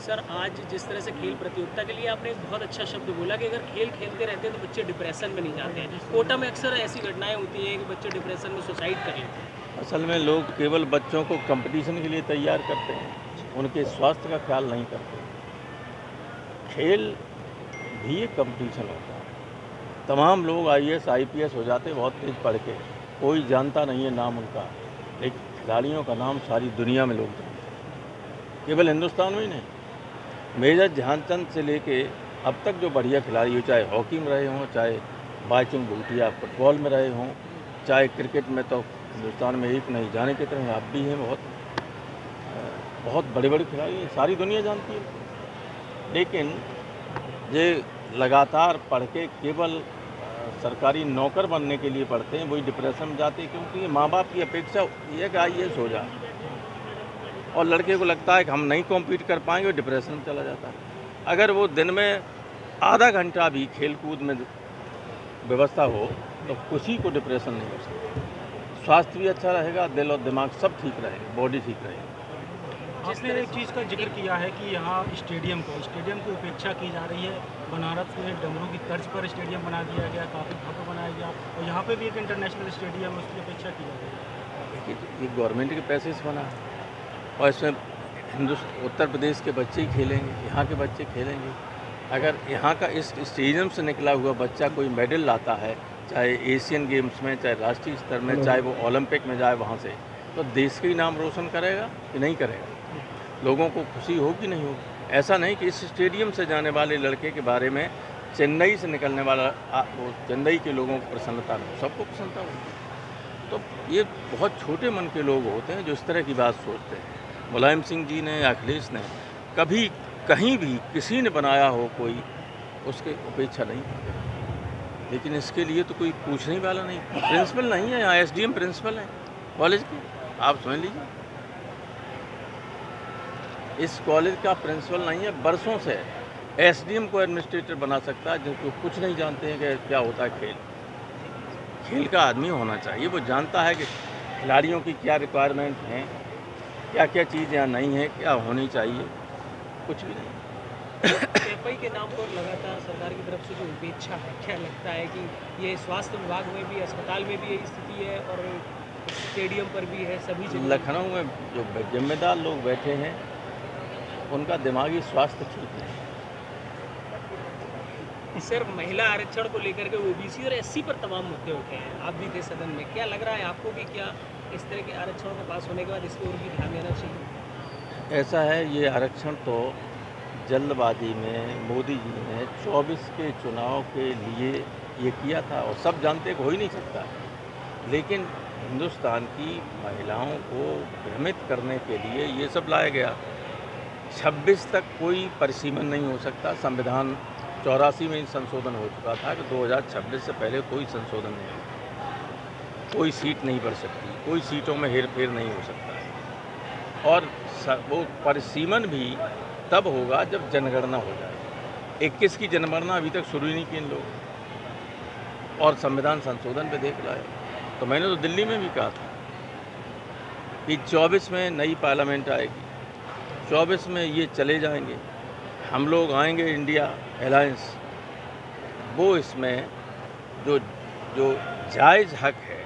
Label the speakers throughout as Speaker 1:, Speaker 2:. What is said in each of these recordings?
Speaker 1: Sir, आज जिस तरह से खेल प्रतियोगिता के लिए आपने एक बहुत अच्छा शब्द बोला कि अगर खेल खेलते रहते हैं तो बच्चे डिप्रेशन में नहीं जाते हैं। कोटा में अक्सर ऐसी घटनाएं होती हैं कि बच्चे डिप्रेशन में सुसाइड कर लेते हैं।
Speaker 2: असल में लोग केवल बच्चों को कंपटीशन के लिए तैयार करते हैं, उनके स्वास्थ्य का ख्याल नहीं करते। खेल भी एक कंपटीशन होता है। तमाम लोग आईएएस आईपीएस हो जाते बहुत तेज पढ़ के, कोई जानता नहीं है नाम उनका, लेकिन खिलाड़ियों का नाम सारी दुनिया में लोग जानते हैं, केवल हिंदुस्तान में ही नहीं। मेजर ध्यानचंद से लेके अब तक जो बढ़िया खिलाड़ी हो, चाहे हॉकी में रहे हों, चाहे बाइचुंग भूटिया फुटबॉल में रहे हों, चाहे क्रिकेट में, तो हिंदुस्तान में एक नहीं जाने की तरह आप भी हैं, बहुत बड़े बड़े खिलाड़ी हैं, सारी दुनिया जानती है। लेकिन ये लगातार पढ़ के केवल सरकारी नौकर बनने के लिए पढ़ते हैं, वही डिप्रेशन में जाते हैं, क्योंकि माँ बाप की अपेक्षा ये है कि आईएएस हो जाए, और लड़के को लगता है कि हम नहीं कॉम्पीट कर पाएंगे, और डिप्रेशन में चला जाता है। अगर वो दिन में आधा घंटा भी खेल कूद में व्यवस्था हो तो किसी को डिप्रेशन नहीं हो सकता। स्वास्थ्य भी अच्छा रहेगा, दिल और दिमाग सब ठीक रहेगा, बॉडी ठीक रहेगी।
Speaker 3: आपने एक चीज़ का जिक्र किया है कि यहाँ स्टेडियम की उपेक्षा की जा रही है। बनारस में डमरू की तर्ज पर स्टेडियम बना दिया गया, काफ़ी भव्य बनाया गया, और यहाँ पे भी एक इंटरनेशनल स्टेडियम है, उसकी अपेक्षा की जा रही है।
Speaker 2: ये गवर्नमेंट के पैसे से बना है, और इसमें उत्तर प्रदेश के बच्चे ही खेलेंगे, यहाँ के बच्चे खेलेंगे। अगर यहाँ का इस स्टेडियम से निकला हुआ बच्चा कोई मेडल लाता है, चाहे एशियन गेम्स में, चाहे राष्ट्रीय स्तर में, चाहे वो ओलंपिक में जाए वहाँ से, तो देश का ही नाम रोशन करेगा कि नहीं करेगा? लोगों को खुशी हो कि नहीं होगी? ऐसा नहीं कि इस स्टेडियम से जाने वाले लड़के के बारे में चेन्नई से निकलने वाला वो चेन्नई के लोगों को प्रसन्नता हो, सबको प्रसन्नता होगी। तो ये बहुत छोटे मन के लोग होते हैं जो इस तरह की बात सोचते हैं। मुलायम सिंह जी ने, अखिलेश ने कभी कहीं भी किसी ने बनाया हो कोई, उसके उपेक्षा नहीं करते। लेकिन इसके लिए तो कोई पूछने वाला नहीं, प्रिंसिपल नहीं है यहाँ, एसडीएम प्रिंसिपल है कॉलेज के, आप समझ लीजिए। इस कॉलेज का प्रिंसिपल नहीं है, बरसों से एसडीएम को एडमिनिस्ट्रेटर बना सकता है, जिनको कुछ नहीं जानते हैं कि क्या होता है खेल। खेल का आदमी होना चाहिए, वो जानता है कि खिलाड़ियों की क्या रिक्वायरमेंट हैं, क्या क्या चीज़ यहाँ नहीं है, क्या होनी चाहिए, कुछ भी नहीं।
Speaker 1: एफआई के नाम पर लगातार सरकार की तरफ से जो उपेक्षा है, क्या लगता है कि ये स्वास्थ्य विभाग में भी, अस्पताल में भी यही स्थिति है और स्टेडियम पर भी है, सभी जगह?
Speaker 2: लखनऊ में जो जिम्मेदार लोग बैठे हैं उनका दिमागी स्वास्थ्य ठीक नहीं।
Speaker 1: सर, महिला आरक्षण को लेकर के ओबीसी और एससी पर तमाम मुद्दे उठे हैं, आप भी थे सदन में, क्या लग रहा है आपको कि क्या इस तरह के आरक्षणों को पास होने के बाद इस पर और भी ध्यान देना चाहिए?
Speaker 2: ऐसा है, ये आरक्षण तो जल्दबाजी में मोदी जी ने 24 के चुनाव के लिए ये किया था, और सब जानते हैं कि हो ही नहीं सकता। लेकिन हिंदुस्तान की महिलाओं को भ्रमित करने के लिए ये सब लाया गया। 26 तक कोई परिसीमन नहीं हो सकता। संविधान 84 में संशोधन हो चुका था कि 2026 से पहले कोई संशोधन नहीं होगा, कोई सीट नहीं बढ़ सकती, कोई सीटों में हेरफेर नहीं हो सकता है। और वो परिसीमन भी तब होगा जब जनगणना हो जाए। 21 की जनगणना अभी तक शुरू ही नहीं की इन लोग, और संविधान संशोधन पे देख लाए। तो मैंने तो दिल्ली में भी कहा था कि 24 में नई पार्लियामेंट आएगी, 24 में ये चले जाएंगे, हम लोग आएंगे इंडिया अलायंस, वो इसमें जो जायज़ हक है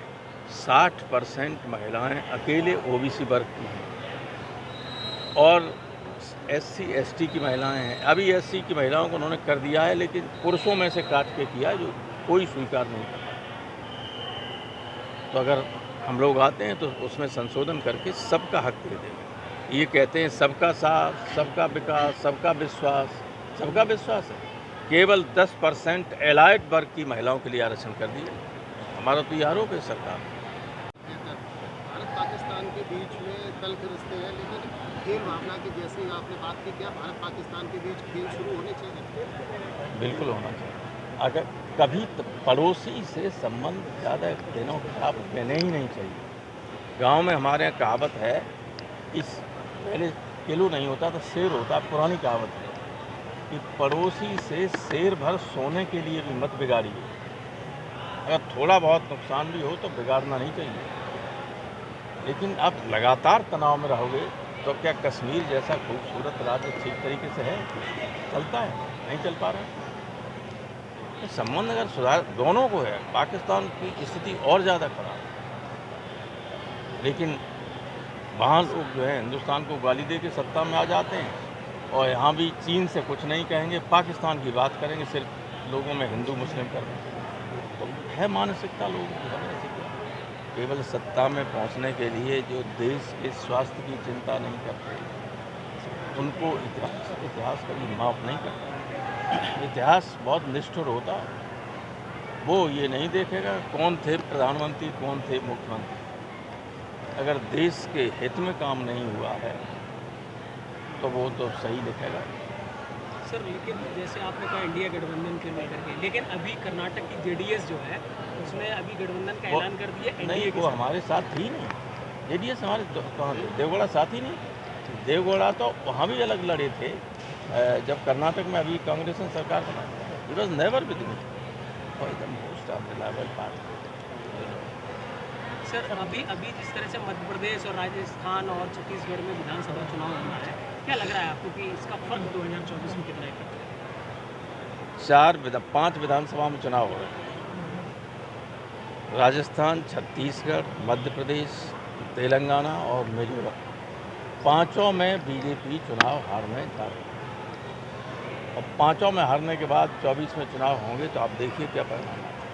Speaker 2: 60% महिलाएं अकेले ओबीसी वर्ग की हैं, और एससी एसटी की महिलाएं हैं। अभी एससी की महिलाओं को उन्होंने कर दिया है, लेकिन पुरुषों में से काट के किया, जो कोई स्वीकार नहीं करता। तो अगर हम लोग आते हैं तो उसमें संशोधन करके सबका हक दे देंगे। ये कहते हैं सबका साथ, सबका विकास, सबका विश्वास। सबका विश्वास है, केवल 10% एलाइड वर्ग की महिलाओं के लिए आरक्षण कर दिया। हमारा तो ये आरोप है सरकार।
Speaker 4: भारत पाकिस्तान के बीच में तल्ख रिश्ते हैं, लेकिन खेल भावना की जैसे आपने बात की, क्या भारत पाकिस्तान के बीच खेल शुरू होने चाहिए?
Speaker 2: बिल्कुल होना चाहिए। अगर कभी पड़ोसी से संबंध ज़्यादा दिनों खराब लेने ही नहीं चाहिए। गांव में हमारे यहाँ कहावत है, इस पहले किलो नहीं होता तो शेर होता, पुरानी कहावत है कि पड़ोसी से शेर भर सोने के लिए भी मत बिगाड़िए। अगर थोड़ा बहुत नुकसान भी हो तो बिगाड़ना नहीं चाहिए। लेकिन आप लगातार तनाव में रहोगे तो क्या कश्मीर जैसा खूबसूरत राज्य ठीक तरीके से है, चलता है? नहीं चल पा रहा है। ये संबंध अगर सुधार दोनों को है, पाकिस्तान की स्थिति और ज़्यादा खराब है, लेकिन वहाँ लोग जो है हिंदुस्तान को गाली दे के सत्ता में आ जाते हैं और यहाँ भी चीन से कुछ नहीं कहेंगे, पाकिस्तान की बात करेंगे, सिर्फ लोगों में हिंदू मुस्लिम कर देंगे। तो है मानसिकता लोगों की, है मानसिकता। केवल सत्ता में पहुंचने के लिए जो देश के स्वास्थ्य की चिंता नहीं करते, उनको इतिहास कभी माफ़ नहीं करता। इतिहास बहुत निष्ठुर होता है। वो ये नहीं देखेगा कौन थे प्रधानमंत्री, कौन थे मुख्यमंत्री। अगर देश के हित में काम नहीं हुआ है तो वो तो सही लिखेगा।
Speaker 1: सर लेकिन जैसे आपने कहा इंडिया गठबंधन के लेकर के, लेकिन अभी कर्नाटक की जेडीएस जो है उसने अभी गठबंधन का ऐलान कर दिया
Speaker 2: नहीं,
Speaker 1: एनडीए
Speaker 2: वो हमारे साथ थी नहीं। जेडीएस हमारे कहाँ थे? देवगौड़ा साथ ही नहीं। देवगौड़ा तो वहाँ भी अलग लड़े थे जब कर्नाटक में अभी कांग्रेस ने सरकार बनाई। It was never with me for the most of reliable party.
Speaker 1: Sir अभी जिस तरह से मध्य प्रदेश और राजस्थान और छत्तीसगढ़ में विधानसभा चुनाव होना है, क्या लग रहा है आपको कि इसका फर्क 2024 में कितना है?
Speaker 2: 5 विधानसभा में चुनाव हो रहे हैं। राजस्थान, छत्तीसगढ़, मध्य प्रदेश, तेलंगाना और मिजोरम, पांचों में बीजेपी चुनाव हारने जा रही है। और पांचों में हारने के बाद 24 में चुनाव होंगे तो आप देखिए क्या परिणाम।